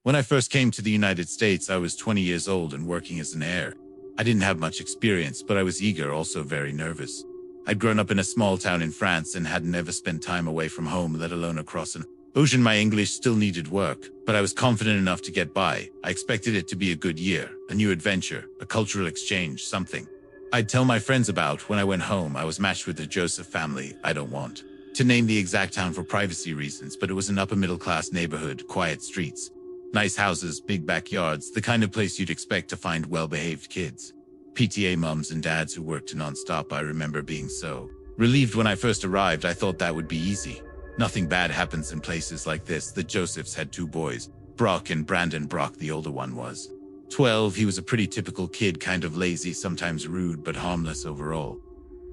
When I first came to the United States, I was 20 years old and working as an heir. I didn't have much experience, but I was eager, also very nervous. I'd grown up in a small town in France and hadn't ever spent time away from home, let alone across an ocean. My English still needed work, but I was confident enough to get by. I expected it to be a good year, a new adventure, a cultural exchange, something I'd tell my friends about. When I went home, I was matched with the Joseph family. I don't want to name the exact town for privacy reasons, but it was an upper middle class neighborhood, quiet streets, nice houses, big backyards, the kind of place you'd expect to find well-behaved kids. PTA mums and dads who worked non-stop. I remember being so relieved when I first arrived. I thought that would be easy. Nothing bad happens in places like this. The Josephs had two boys, Brock and Brandon. Brock, the older one, was 12. He was a pretty typical kid, kind of lazy, sometimes rude, but harmless overall.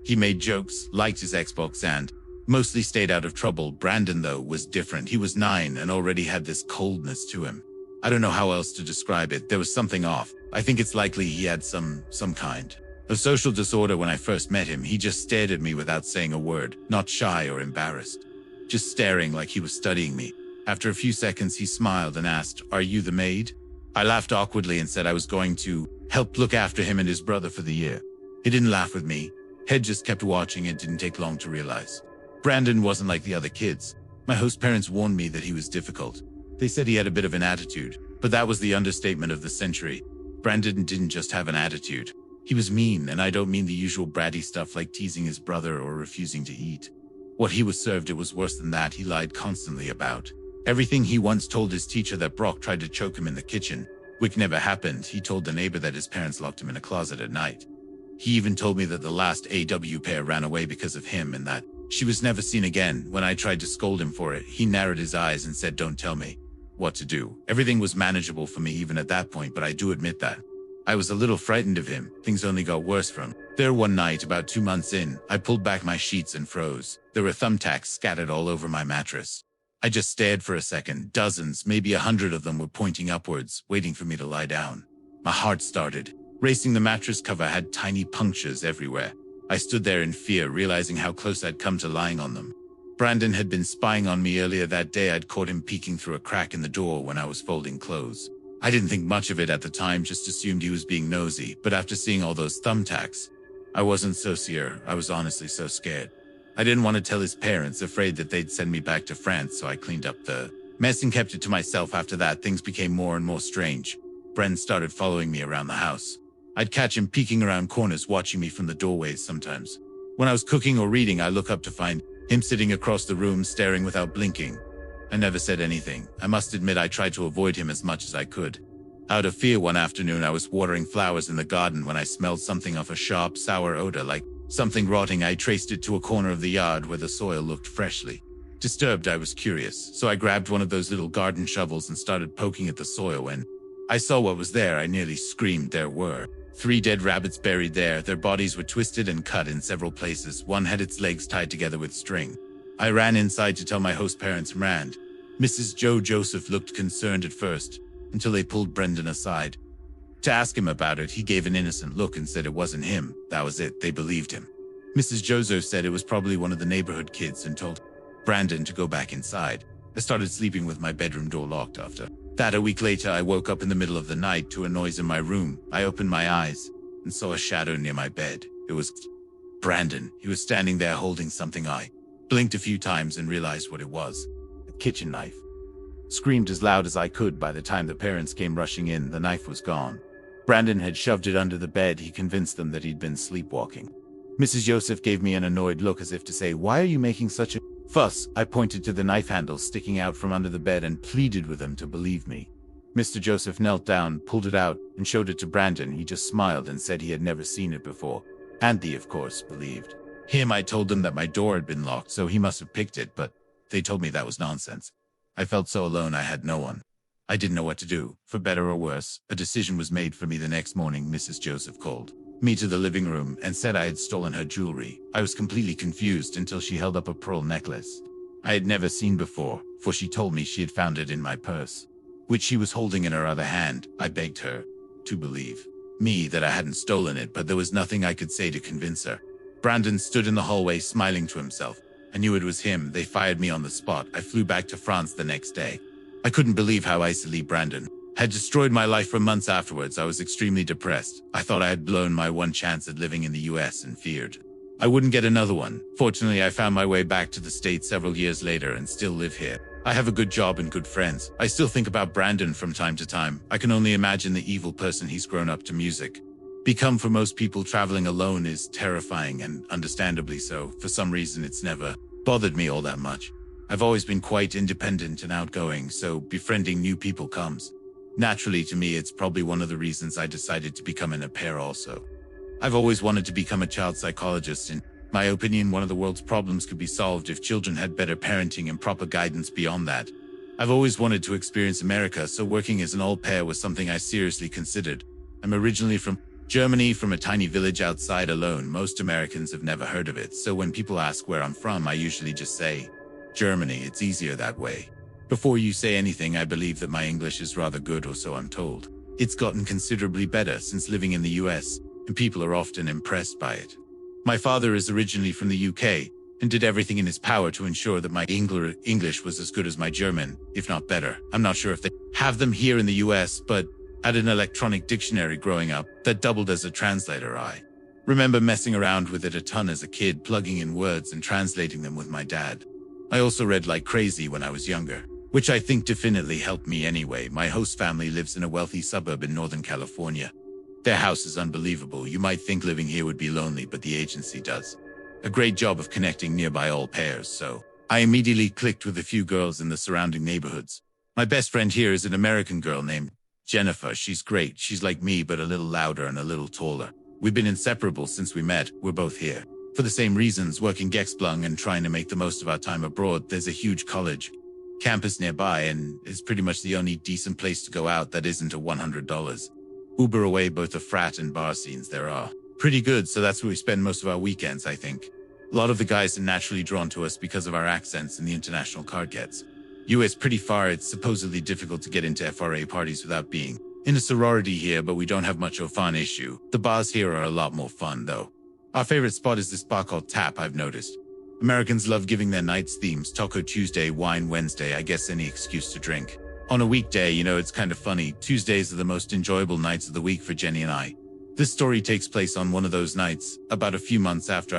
He made jokes, liked his Xbox, and mostly stayed out of trouble. Brandon, though, was different. He was 9 and already had this coldness to him. I don't know how else to describe it. There was something off. I think it's likely he had some kind of social disorder. When I first met him, he just stared at me without saying a word, not shy or embarrassed, just staring like he was studying me. After a few seconds, he smiled and asked, "Are you the maid?" I laughed awkwardly and said I was going to help look after him and his brother for the year. He didn't laugh with me. Head just kept watching. It didn't take long to realize Brandon wasn't like the other kids. My host parents warned me that he was difficult. They said he had a bit of an attitude, but that was the understatement of the century. Brandon didn't just have an attitude. He was mean, and I don't mean the usual bratty stuff like teasing his brother or refusing to eat. What he was served, it was worse than that. He lied constantly about everything. He once told his teacher that Brock tried to choke him in the kitchen, which never happened. He told the neighbor that his parents locked him in a closet at night. He even told me that the last AW pair ran away because of him and that she was never seen again. When I tried to scold him for it, he narrowed his eyes and said, "Don't tell me what to do." Everything was manageable for me even at that point, but I do admit that I was a little frightened of him. Things only got worse from there. One night, about 2 months in, I pulled back my sheets and froze. There were thumbtacks scattered all over my mattress. I just stared for a second. Dozens, maybe 100 of them were pointing upwards, waiting for me to lie down. My heart started racing. The mattress cover had tiny punctures everywhere. I stood there in fear, realizing how close I'd come to lying on them. Brandon had been spying on me earlier that day. I'd caught him peeking through a crack in the door when I was folding clothes. I didn't think much of it at the time, just assumed he was being nosy, but after seeing all those thumbtacks, I wasn't so sure. I was honestly so scared. I didn't want to tell his parents, afraid that they'd send me back to France, so I cleaned up the mess and kept it to myself. After that, things became more and more strange. Bren started following me around the house. I'd catch him peeking around corners, watching me from the doorways sometimes. When I was cooking or reading, I look up to find him sitting across the room, staring without blinking. I never said anything. I must admit I tried to avoid him as much as I could. Out of fear, one afternoon I was watering flowers in the garden when I smelled something off, a sharp, sour odor, like something rotting. I traced it to a corner of the yard where the soil looked freshly disturbed. I was curious, so I grabbed one of those little garden shovels and started poking at the soil. When I saw what was there, I nearly screamed. There were 3 dead rabbits buried there. Their bodies were twisted and cut in several places. One had its legs tied together with string. I ran inside to tell my host parents. Mrs. Joe Joseph looked concerned at first, until they pulled Brendan aside to ask him about it. He gave an innocent look and said it wasn't him. That was it. They believed him. Mrs. Joseph said it was probably one of the neighborhood kids and told Brandon to go back inside. I started sleeping with my bedroom door locked. After that, a week later, I woke up in the middle of the night to a noise in my room. I opened my eyes and saw a shadow near my bed. It was Brandon. He was standing there holding something. I blinked a few times and realized what it was: a kitchen knife. Screamed as loud as I could. By the time the parents came rushing in, the knife was gone. Brandon had shoved it under the bed. He convinced them that he'd been sleepwalking. Mrs. Joseph gave me an annoyed look as if to say, "Why are you making such a fuss?" I pointed to the knife handle sticking out from under the bed and pleaded with them to believe me. Mr. Joseph knelt down, pulled it out, and showed it to Brandon. He just smiled and said he had never seen it before. And they, of course, believed him. I told them that my door had been locked, so he must have picked it, but they told me that was nonsense. I felt so alone. I had no one. I didn't know what to do. For better or worse, a decision was made for me. The next morning, Mrs. Joseph called me to the living room and said I had stolen her jewelry. I was completely confused until she held up a pearl necklace I had never seen before, for she told me she had found it in my purse, which she was holding in her other hand. I begged her to believe me that I hadn't stolen it, but there was nothing I could say to convince her. Brandon stood in the hallway smiling to himself. I knew it was him. They fired me on the spot. I flew back to France the next day. I couldn't believe how easily Brandon had destroyed my life for months afterwards. I was extremely depressed. I thought I had blown my one chance at living in the US and feared I wouldn't get another one. Fortunately, I found my way back to the States several years later and still live here. I have a good job and good friends. I still think about Brandon from time to time. I can only imagine the evil person he's grown up to music. Become for most people, traveling alone is terrifying, and understandably so. For some reason, it's never bothered me all that much. I've always been quite independent and outgoing, so befriending new people comes naturally to me. It's probably one of the reasons I decided to become an au pair also. I've always wanted to become a child psychologist. In my opinion, one of the world's problems could be solved if children had better parenting and proper guidance beyond that. I've always wanted to experience America, so working as an au pair was something I seriously considered. I'm originally from Germany, from a tiny village outside alone. Most Americans have never heard of it, so when people ask where I'm from, I usually just say, Germany. It's easier that way. Before you say anything, I believe that my English is rather good, or so I'm told. It's gotten considerably better since living in the US, and people are often impressed by it. My father is originally from the UK and did everything in his power to ensure that my English was as good as my German, if not better. I'm not sure if they have them here in the US, but at an electronic dictionary growing up that doubled as a translator. I remember messing around with it a ton as a kid, plugging in words and translating them with my dad. I also read like crazy when I was younger, which I think definitely helped me anyway. My host family lives in a wealthy suburb in Northern California. Their house is unbelievable. You might think living here would be lonely, but the agency does a great job of connecting nearby au pairs, so I immediately clicked with a few girls in the surrounding neighborhoods. My best friend here is an American girl named Jennifer. She's great. She's like me, but a little louder and a little taller. We've been inseparable since we met. We're both here for the same reasons, working Gexplung and trying to make the most of our time abroad. There's a huge college campus nearby, and it's pretty much the only decent place to go out that isn't a $100 Uber away. Both the frat and bar scenes there are pretty good, so that's where we spend most of our weekends, I think. A lot of the guys are naturally drawn to us because of our accents and the international card gets. US pretty far. It's supposedly difficult to get into FRA parties without being in a sorority here, but we don't have much of a fun issue. The bars here are a lot more fun, though. Our favorite spot is this bar called Tap, I've noticed. Americans love giving their nights themes: Taco Tuesday, Wine Wednesday, I guess any excuse to drink. On a weekday, it's kind of funny. Tuesdays are the most enjoyable nights of the week for Jenny and I. This story takes place on one of those nights, about a few months after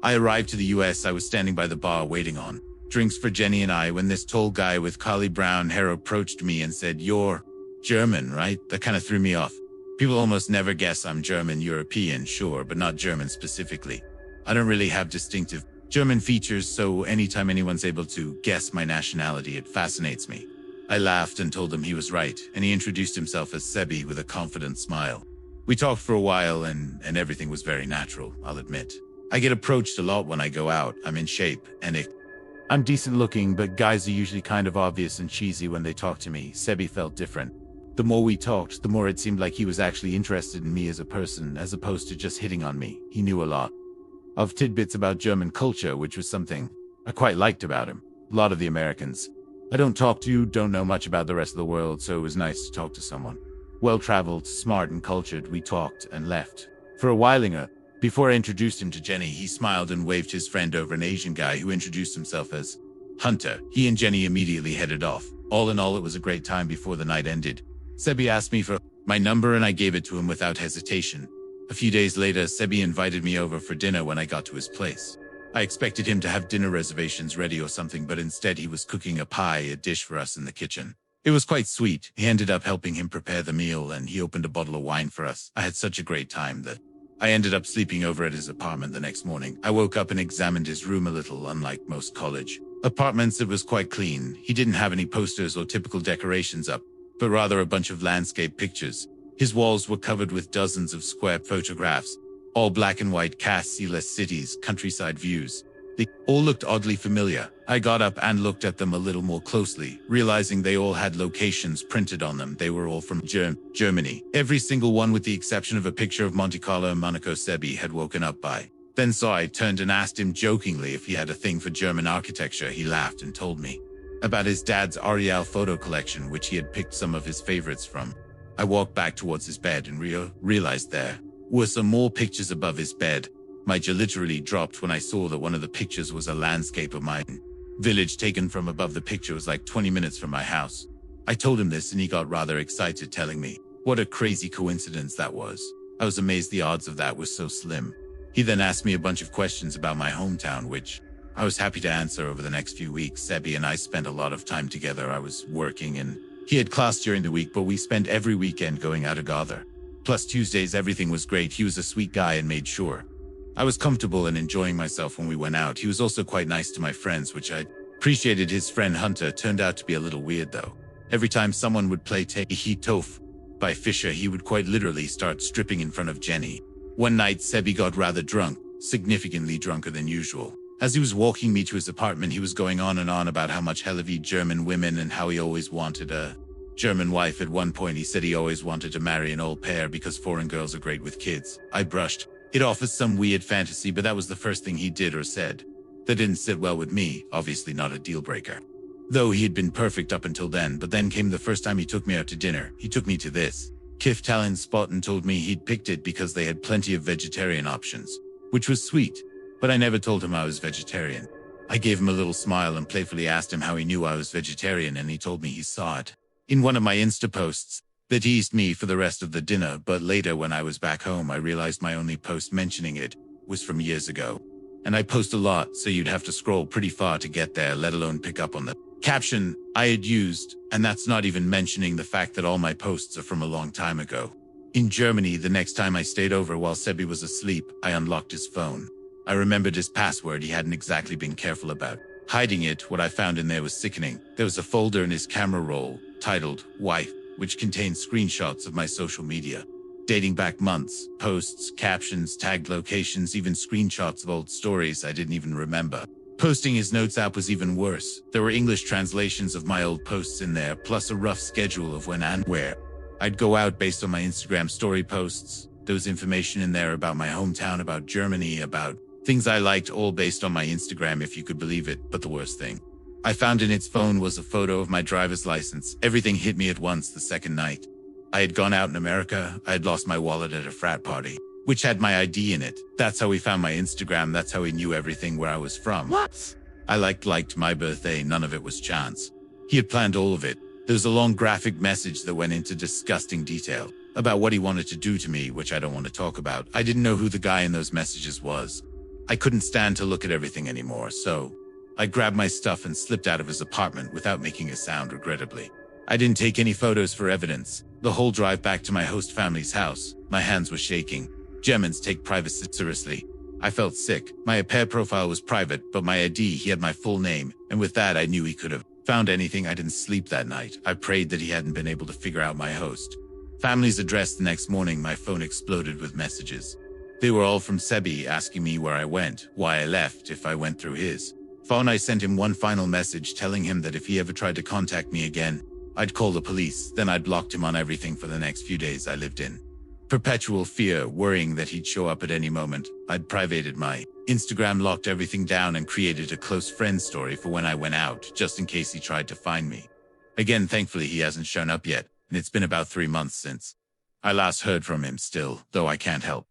I arrived to the US. I was standing by the bar waiting on drinks for Jenny and I when this tall guy with curly brown hair approached me and said, "You're German, right?" That kind of threw me off. People almost never guess I'm German. European, sure, but not German specifically. I don't really have distinctive German features, so anytime anyone's able to guess my nationality, it fascinates me. I laughed and told him he was right, and he introduced himself as Sebi with a confident smile. We talked for a while, and everything was very natural, I'll admit. I get approached a lot when I go out. I'm in shape, and I'm decent looking, but guys are usually kind of obvious and cheesy when they talk to me. Sebi felt different. The more we talked, the more it seemed like he was actually interested in me as a person, as opposed to just hitting on me. He knew a lot of tidbits about German culture, which was something I quite liked about him. A lot of the Americans I don't talk to don't know much about the rest of the world, so it was nice to talk to someone well-traveled, smart, and cultured. We talked and left for a while. Before I introduced him to Jenny, he smiled and waved his friend over, an Asian guy who introduced himself as Hunter. He and Jenny immediately headed off. All in all, it was a great time before the night ended. Sebi asked me for my number, and I gave it to him without hesitation. A few days later, Sebi invited me over for dinner when I got to his place. I expected him to have dinner reservations ready or something, but instead he was cooking a dish for us in the kitchen. It was quite sweet. He ended up helping him prepare the meal, and he opened a bottle of wine for us. I had such a great time that I ended up sleeping over at his apartment the next morning. I woke up and examined his room a little. Unlike most college apartments, it was quite clean. He didn't have any posters or typical decorations up, but rather a bunch of landscape pictures. His walls were covered with dozens of square photographs, all black and white, cast sea-less cities, countryside views. They all looked oddly familiar. I got up and looked at them a little more closely, realizing they all had locations printed on them. They were all from Germany. Every single one, with the exception of a picture of Monte Carlo and Monaco. Sebi had woken up by then, so I turned and asked him jokingly if he had a thing for German architecture. He laughed and told me about his dad's Arial photo collection, which he had picked some of his favorites from. I walked back towards his bed and realized there were some more pictures above his bed. My jaw literally dropped when I saw that one of the pictures was a landscape of mine. village taken from above the picture was like 20 minutes from my house. I told him this and he got rather excited, telling me what a crazy coincidence that was. I was amazed the odds of that were so slim. He then asked me a bunch of questions about my hometown, which I was happy to answer. Over the next few weeks, Sebi and I spent a lot of time together. I was working and he had class during the week, but we spent every weekend going out together. Plus Tuesdays, everything was great. He was a sweet guy and made sure I was comfortable and enjoying myself when we went out. He was also quite nice to my friends, which I appreciated. His friend Hunter turned out to be a little weird though. Every time someone would play Tehi Tof by Fisher, he would quite literally start stripping in front of Jenny. One night, Sebi got rather drunk, significantly drunker than usual. As he was walking me to his apartment, he was going on and on about how much he loved German women and how he always wanted a German wife. At one point, he said he always wanted to marry an old pair because foreign girls are great with kids. I brushed it off as some weird fantasy, but that was the first thing he did or said. That didn't sit well with me, obviously not a deal breaker. Though he had been perfect up until then, but then came the first time he took me out to dinner. He took me to this Kif Talon spot and told me he'd picked it because they had plenty of vegetarian options, which was sweet. But I never told him I was vegetarian. I gave him a little smile and playfully asked him how he knew I was vegetarian, and he told me he saw it in one of my Insta posts. That eased me for the rest of the dinner, but later when I was back home, I realized my only post mentioning it was from years ago. And I post a lot, so you'd have to scroll pretty far to get there, let alone pick up on the caption I had used, and that's not even mentioning the fact that all my posts are from a long time ago. In Germany, the next time I stayed over while Sebi was asleep, I unlocked his phone. I remembered his password. He hadn't exactly been careful about hiding it. What I found in there was sickening. There was a folder in his camera roll titled Wife, which contained screenshots of my social media, dating back months, posts, captions, tagged locations, even screenshots of old stories I didn't even remember. Posting his notes app was even worse. There were English translations of my old posts in there, plus a rough schedule of when and where I'd go out based on my Instagram story posts. There was information in there about my hometown, about Germany, about things I liked, all based on my Instagram, if you could believe it. But the worst thing I found in its phone was a photo of my driver's license. Everything hit me at once the second night. I had gone out in America. I had lost my wallet at a frat party, which had my ID in it. That's how he found my Instagram. That's how he knew everything, where I was from. What? I liked my birthday. None of it was chance. He had planned all of it. There was a long graphic message that went into disgusting detail about what he wanted to do to me, which I don't want to talk about. I didn't know who the guy in those messages was. I couldn't stand to look at everything anymore, so I grabbed my stuff and slipped out of his apartment without making a sound, regrettably. I didn't take any photos for evidence. The whole drive back to my host family's house, my hands were shaking. Germans take privacy seriously. I felt sick. My au pair profile was private, but my ID, he had my full name, and with that I knew he could have found anything. I didn't sleep that night. I prayed that he hadn't been able to figure out my host family's address. The next morning, my phone exploded with messages. They were all from Sebi, asking me where I went, why I left, if I went through his phone. I sent him one final message telling him that if he ever tried to contact me again, I'd call the police. Then I blocked him on everything for the next few days. I lived in perpetual fear, worrying that he'd show up at any moment. I'd privated my Instagram, locked everything down, and created a close friend story for when I went out, just in case he tried to find me. Again, thankfully he hasn't shown up yet, and it's been about 3 months since I last heard from him. Still, though, I can't help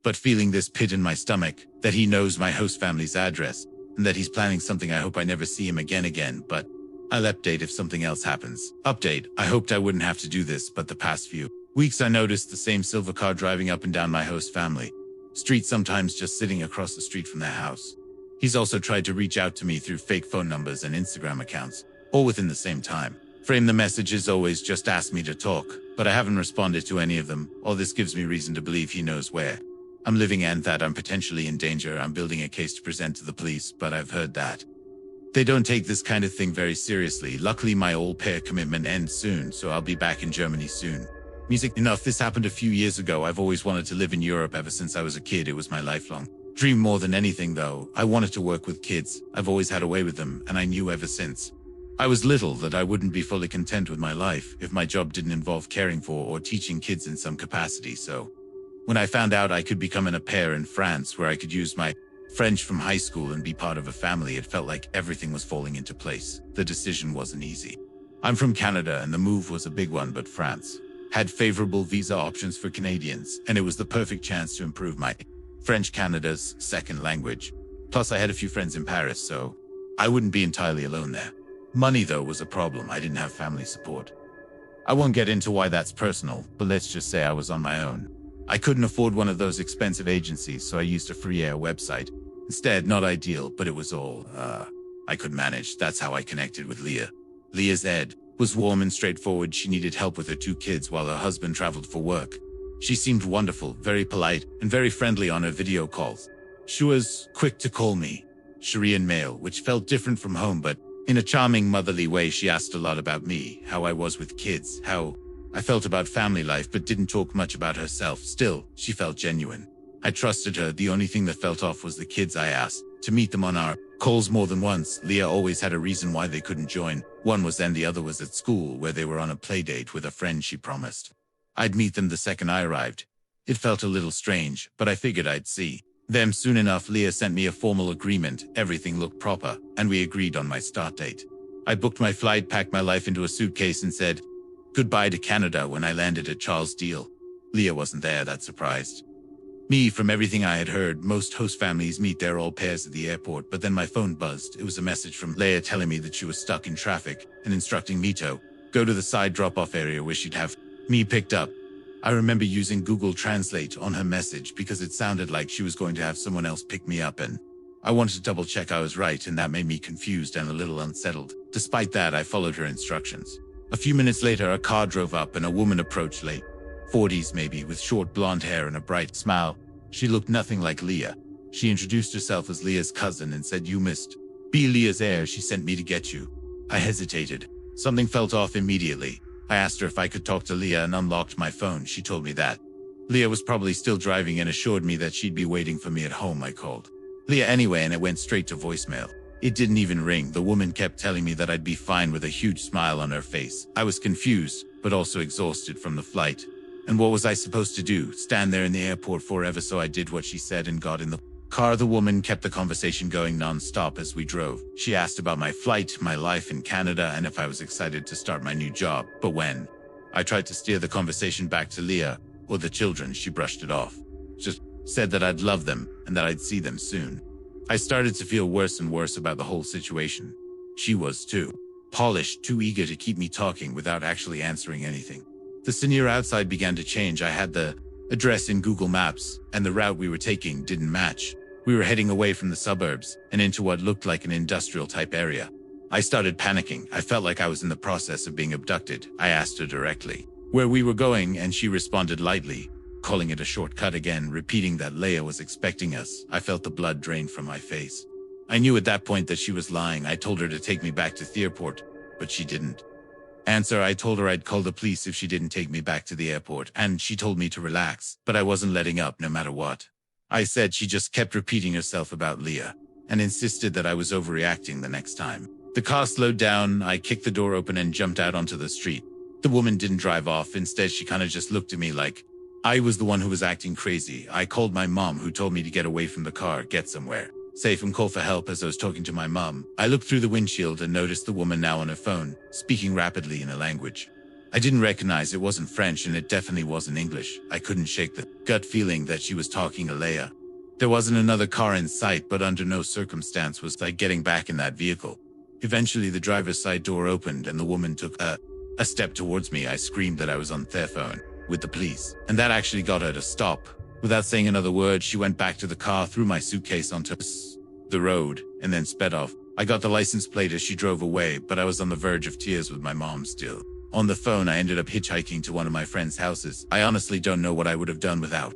but feeling this pit in my stomach, that he knows my host family's address, and that he's planning something. I hope I never see him again, but I'll update if something else happens. Update: I hoped I wouldn't have to do this, but the past few weeks I noticed the same silver car driving up and down my host family street, sometimes just sitting across the street from their house. He's also tried to reach out to me through fake phone numbers and Instagram accounts, all within the same time. Frame the messages always just asked me to talk, but I haven't responded to any of them. All this gives me reason to believe he knows where I'm living and that I'm potentially in danger. I'm building a case to present to the police, but I've heard that they don't take this kind of thing very seriously. Luckily, my au pair commitment ends soon, so I'll be back in Germany soon. Music enough. This happened a few years ago. I've always wanted to live in Europe ever since I was a kid. It was my lifelong dream. More than anything, though, I wanted to work with kids. I've always had a way with them, and I knew ever since I was little that I wouldn't be fully content with my life if my job didn't involve caring for or teaching kids in some capacity. So when I found out I could become an au pair in France, where I could use my French from high school and be part of a family, it felt like everything was falling into place. The decision wasn't easy. I'm from Canada, and the move was a big one, but France had favorable visa options for Canadians, and it was the perfect chance to improve my French, Canada's second language. Plus, I had a few friends in Paris, so I wouldn't be entirely alone there. Money, though, was a problem. I didn't have family support. I won't get into why that's personal, but let's just say I was on my own. I couldn't afford one of those expensive agencies, so I used a free air website. Instead, not ideal, but it was all, I could manage. That's how I connected with Leah. Leah's Ed was warm and straightforward. She needed help with her 2 kids while her husband traveled for work. She seemed wonderful, very polite, and very friendly on her video calls. She was quick to call me Sharia male, which felt different from home, but in a charming, motherly way. She asked a lot about me, how I was with kids, how I felt about family life, but didn't talk much about herself. Still, she felt genuine. I trusted her. The only thing that felt off was the kids. I asked to meet them on our calls more than once. Leah always had a reason why they couldn't join. One was then, the other was at school, where they were on a play date with a friend she promised I'd meet them the second I arrived. It felt a little strange, but I figured I'd see them soon enough. Leah sent me a formal agreement. Everything looked proper, and we agreed on my start date. I booked my flight, packed my life into a suitcase, and said goodbye to Canada when I landed at Charles Deal. Leah wasn't there. That surprised me. From everything I had heard, most host families meet their all pairs at the airport, but then my phone buzzed. It was a message from Leah telling me that she was stuck in traffic and instructing me to go to the side drop-off area where she'd have me picked up. I remember using Google Translate on her message because it sounded like she was going to have someone else pick me up, and I wanted to double check I was right, and that made me confused and a little unsettled. Despite that, I followed her instructions. A few minutes later, a car drove up and a woman approached, late 40s maybe, with short blonde hair and a bright smile. She looked nothing like Leah. She introduced herself as Leah's cousin and said, "You must be Leah's heir. She sent me to get you." I hesitated. Something felt off immediately. I asked her if I could talk to Leah and unlocked my phone. She told me that Leah was probably still driving and assured me that she'd be waiting for me at home. I called Leah anyway, and it went straight to voicemail. It didn't even ring. The woman kept telling me that I'd be fine with a huge smile on her face. I was confused, but also exhausted from the flight. And what was I supposed to do? Stand there in the airport forever? So I did what she said and got in the car. The woman kept the conversation going non-stop as we drove. She asked about my flight, my life in Canada, and if I was excited to start my new job. But when I tried to steer the conversation back to Leah or the children, she brushed it off. Just said that I'd love them and that I'd see them soon. I started to feel worse and worse about the whole situation. She was too polished, too eager to keep me talking without actually answering anything. The scenery outside began to change. I had the address in Google Maps, and the route we were taking didn't match. We were heading away from the suburbs and into what looked like an industrial-type area. I started panicking. I felt like I was in the process of being abducted. I asked her directly where we were going, and she responded lightly, calling it a shortcut again, repeating that Leah was expecting us. I felt the blood drain from my face. I knew at that point that she was lying. I told her to take me back to the airport, but she didn't answer. I told her I'd call the police if she didn't take me back to the airport, and she told me to relax, but I wasn't letting up no matter what. I said she just kept repeating herself about Leah and insisted that I was overreacting the next time. The car slowed down. I kicked the door open and jumped out onto the street. The woman didn't drive off. Instead, she kind of just looked at me like I was the one who was acting crazy. I called my mom, who told me to get away from the car, get somewhere safe, and call for help. As I was talking to my mom, I looked through the windshield and noticed the woman now on her phone, speaking rapidly in a language I didn't recognize. It wasn't French, and it definitely wasn't English. I couldn't shake the gut feeling that she was talking to Leah. There wasn't another car in sight, but under no circumstance was I getting back in that vehicle. Eventually, the driver's side door opened and the woman took a step towards me. I screamed that I was on their phone with the police, and that actually got her to stop. Without saying another word, she went back to the car, threw my suitcase onto the road, and then sped off. I got the license plate as she drove away, but I was on the verge of tears with my mom still on the phone. I ended up hitchhiking to one of my friend's houses. I honestly don't know what I would have done without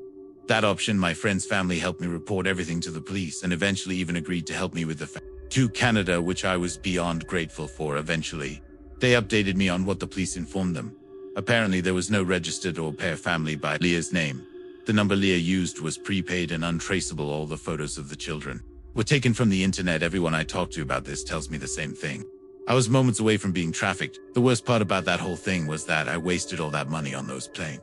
that option. My friend's family helped me report everything to the police and eventually even agreed to help me with the to Canada, which I was beyond grateful for. Eventually, they updated me on what the police informed them. Apparently, there was no registered au pair family by Leah's name. The number Leah used was prepaid and untraceable. All the photos of the children were taken from the internet. Everyone I talked to about this tells me the same thing. I was moments away from being trafficked. The worst part about that whole thing was that I wasted all that money on those plane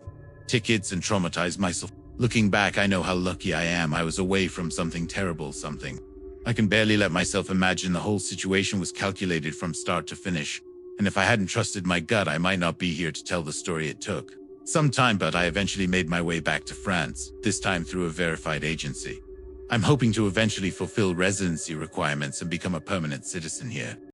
tickets and traumatized myself. Looking back, I know how lucky I am. I was away from something terrible, something I can barely let myself imagine. The whole situation was calculated from start to finish, and if I hadn't trusted my gut, I might not be here to tell the story. It took some time, but I eventually made my way back to France, this time through a verified agency. I'm hoping to eventually fulfill residency requirements and become a permanent citizen here.